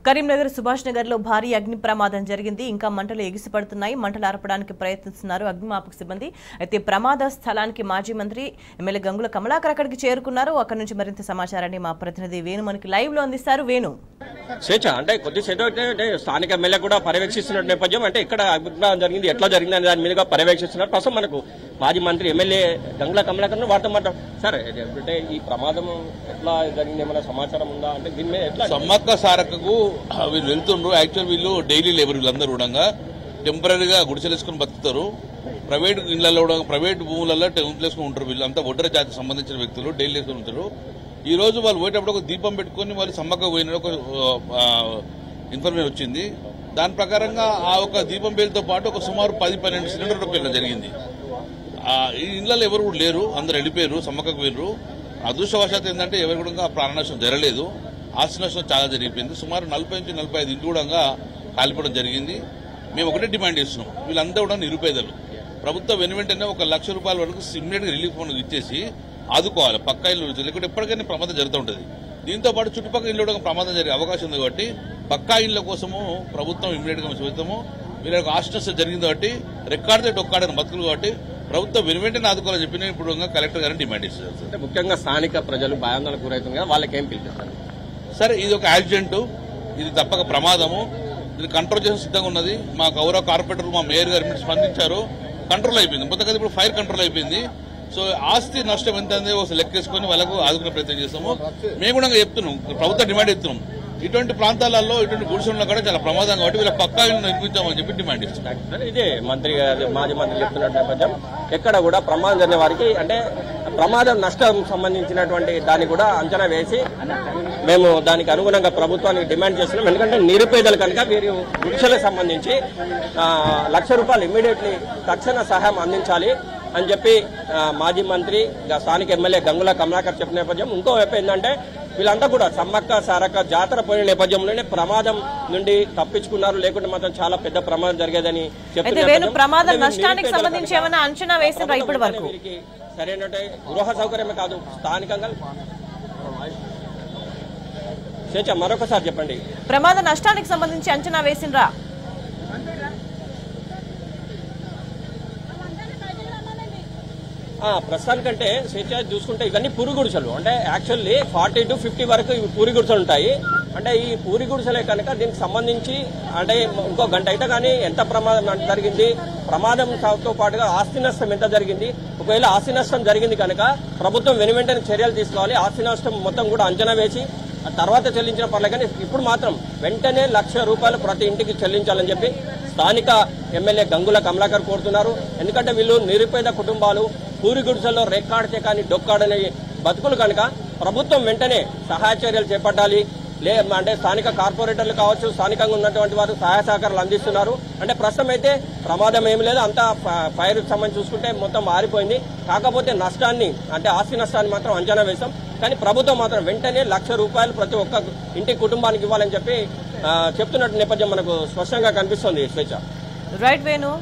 కరీంనగర్ సుభాష్ నగర్ లో భారీ అగ్ని ప్రమాదం జరిగింది. ఇంకా మంటలు ఎగిసిపడుతున్నాయి. మంటలు ఆర్పడానికి ప్రయత్నిస్తున్నారు అగ్నిమాపక సిబ్బంది. అయితే ప్రమాద స్థలానికి మాజీ మంత్రి ఎమ్మెల్యే గంగుల కమలాకర్ అక్కడికి చేరుకున్నారు. అక్కడి నుంచి మరింత సమాచారాన్ని మా ప్రతినిధి వేణు మనకి లైవ్ లో అందిస్తారు. వేణు, స్వేచ్ఛ అంటే కొద్దిసేపు అంటే స్థానిక ఎమ్మెల్యే కూడా పర్యవేక్షిస్తున్న నేపథ్యం అంటే ఇక్కడ అభిప్రాయం జరిగింది, ఎట్లా జరిగింది అనే దాని మీదుగా పర్యవేక్షిస్తున్నారు. ప్రస్తుతం మనకు మాజీ మంత్రి ఎమ్మెల్యే గంగుల కమలాకర్ వారితో మాట్లాడు. సార్, అంటే ఈ ప్రమాదం ఎట్లా జరిగింది, ఏమైనా సమాచారం ఉందా? అంటే దీని మీద ఎట్లా సమ్మక్క సారక్కకు వీళ్ళు వెళ్తుండ్రు. యాక్చువల్ వీళ్ళు డైలీ లేబర్, వీళ్ళందరూ కూడా టెంపరీగా గుడిసెలేసుకుని బతుకుతారు. ప్రైవేట్ ఇళ్లలో కూడా ప్రైవేట్ భూములలో టెంపులేసుకుని ఉంటారు. వీళ్ళంతా ఒడ్డర జాతికి సంబంధించిన వ్యక్తులు డైలీ వేసుకుని ఉంటారు. ఈ రోజు వాళ్ళు పోయేటప్పుడు ఒక దీపం పెట్టుకుని వాళ్ళు సమ్మక్క పోయిన ఒక ఇన్ఫర్మేషన్ వచ్చింది. దాని ప్రకారంగా ఆ ఒక దీపం పేరుతో పాటు ఒక సుమారు 10-12 సిలిండర్ల పేర్లు జరిగింది. ఈ ఇళ్లలో ఎవరు కూడా లేరు, అందరు వెళ్ళిపోయారు, సమ్మక్కకు పోయారు. అదృష్టవశాత్తు ఏంటంటే ఎవరు కూడా ప్రాణనష్టం జరగలేదు, ఆస్తి నష్టం చాలా జరిగిపోయింది. సుమారు 40-45 ఇంటి కూడా కాలిపోవడం జరిగింది. మేము ఒకటే డిమాండ్ చేస్తున్నాం, వీళ్ళందరూ కూడా నిరుపేదలు. ప్రభుత్వం వెంటనే 1 లక్ష రూపాయల వరకు ఇమ్మీడియట్ రిలీఫ్ ఫండ్ ఇచ్చేసి ఆదుకోవాలి. పక్క ఇల్లు లేకుంటే ఎప్పటికైనా ప్రమాదం జరుగుతూ ఉంటుంది. దీంతో పాటు చుట్టుపక్కల ఇల్లు కూడా ప్రమాదం జరిగే అవకాశం ఉంది. కాబట్టి పక్కా ఇళ్ల కోసము ప్రభుత్వం ఇమ్మీడియట్ గా చూద్దాము. వీళ్ళకి ఆస్తి నష్టం జరిగింది కాబట్టి రెక్కాడితే డొక్కాడని బతుకులు కాబట్టి ప్రభుత్వం వెనువెంటనే ఆదుకోవాలని చెప్పి ఇప్పుడు కలెక్టర్ గారిని డిమాండ్ చేస్తారు. అంటే ముఖ్యంగా స్థానిక ప్రజలు భయాందోళనకు గురవుతుంది కదా, వాళ్ళకి ఏం పిలిపిస్తారు? సరే, ఇది ఒక యాక్సిడెంట్, ఇది తప్పక ప్రమాదము. ఇది కంట్రోల్ చేసిన సిద్ధంగా ఉన్నది. మా గౌరవ కార్పొరేటర్, మా మేయర్ గారు స్పందించారు. కంట్రోల్ అయిపోయింది మొత్తం కదా, ఇప్పుడు ఫైర్ కంట్రోల్ అయిపోయింది. సో ఆస్తి నష్టం ఎంత లెక్కేసుకుని వాళ్ళకు ఆదుకునే ప్రయత్నం చేస్తాము. మేము కూడా చెప్తున్నాం, ప్రభుత్వం డిమాండ్ చేస్తున్నాం, ఇటువంటి ప్రాంతాలలో ఇటువంటి గుడిసెల్లో కూడా చాలా ప్రమాదం కాబట్టి వీళ్ళ పక్కా ఇల్లు నిర్మించామని చెప్పి డిమాండ్ ఇస్తున్నాం. ఇదే మంత్రి మాజీ మంత్రి చెప్తున్న నేపథ్యం, ఎక్కడ కూడా ప్రమాదం జరిగిన వారికి అంటే ప్రమాదం నష్టం సంబంధించినటువంటి దాన్ని కూడా అంచనా వేసి మేము దానికి అనుగుణంగా ప్రభుత్వానికి డిమాండ్ చేస్తున్నాం. ఎందుకంటే నిరుపేదలు కనుక వీరు గుడిసెలకు సంబంధించి 1 లక్ష రూపాయలు ఇమ్మీడియట్లీ తక్షణ సహాయం అందించాలి అని చెప్పి మాజీ మంత్రి స్థానిక ఎమ్మెల్యే గంగుల కమలాకర్ చెప్పిన నేపథ్యం. ఇంకో వైపు ఏంటంటే వీళ్ళంతా కూడా సమ్మక్క సారక్క జాతర పోయిన నేపథ్యంలోనే ప్రమాదం నుండి తప్పించుకున్నారు, లేకుంటే మాత్రం చాలా పెద్ద ప్రమాదం జరిగేదని చెప్తున్నారు. ప్రమాద నష్టానికి సంబంధించి ఏమైనా అంచనా వేసిన ఇప్పటి వరకు సరైన గృహ సౌకర్యమే కాదు, స్థానికంగా స్వేచ్ఛ మరొకసారి చెప్పండి. ప్రమాద నష్టానికి సంబంధించి అంచనా వేసిండ్రా? ప్రస్తుతానికంటే స్వేచ్ఛ చూసుకుంటే ఇవన్నీ పూరి గుడిసెలు. అంటే యాక్చువల్లీ 40 to 50 వరకు ఇవి పూరి గుడిసెలు ఉంటాయి. అంటే ఈ పూరి గుడిసెలే కనుక దీనికి సంబంధించి అంటే ఇంకో గంట అయితే కానీ ఎంత ప్రమాదం జరిగింది, ప్రమాదంతో పాటుగా ఆస్తి నష్టం ఎంత జరిగింది, ఒకవేళ ఆస్తి నష్టం జరిగింది కనుక ప్రభుత్వం వెనువెంటనే చర్యలు తీసుకోవాలి. ఆస్తి నష్టం మొత్తం కూడా అంచనా వేసి తర్వాత చెల్లించిన పర్లేదు, కానీ ఇప్పుడు మాత్రం వెంటనే 1 లక్ష రూపాయలు ప్రతి ఇంటికి చెల్లించాలని చెప్పి స్థానిక ఎమ్మెల్యే గంగుల కమలాకర్ కోరుతున్నారు. ఎందుకంటే వీళ్ళు నిరుపేద కుటుంబాలు, పూరి గుడిసెల్లో రెక్కాడితే కానీ డొక్కాడనే బతుకులు కనుక ప్రభుత్వం వెంటనే సహాయ చర్యలు చేపట్టాలి. అంటే స్థానిక కార్పొరేటర్లు కావచ్చు, స్థానికంగా ఉన్నటువంటి వారు సహాయ సహకారాలు అందిస్తున్నారు. అంటే ప్రస్తుతం అయితే ప్రమాదం ఏమి లేదు, అంతా ఫైర్ సంబంధించి చూసుకుంటే మొత్తం మారిపోయింది. కాకపోతే నష్టాన్ని అంటే ఆస్తి నష్టాన్ని మాత్రం అంచనా వేశాం. కానీ ప్రభుత్వం మాత్రం వెంటనే 1 లక్ష రూపాయలు ప్రతి ఒక్క ఇంటి కుటుంబానికి ఇవ్వాలని చెప్పి చెప్తున్నట్టు నేపథ్యం మనకు స్పష్టంగా కనిపిస్తుంది. స్వేచ్ఛ. రైట్ వేణు.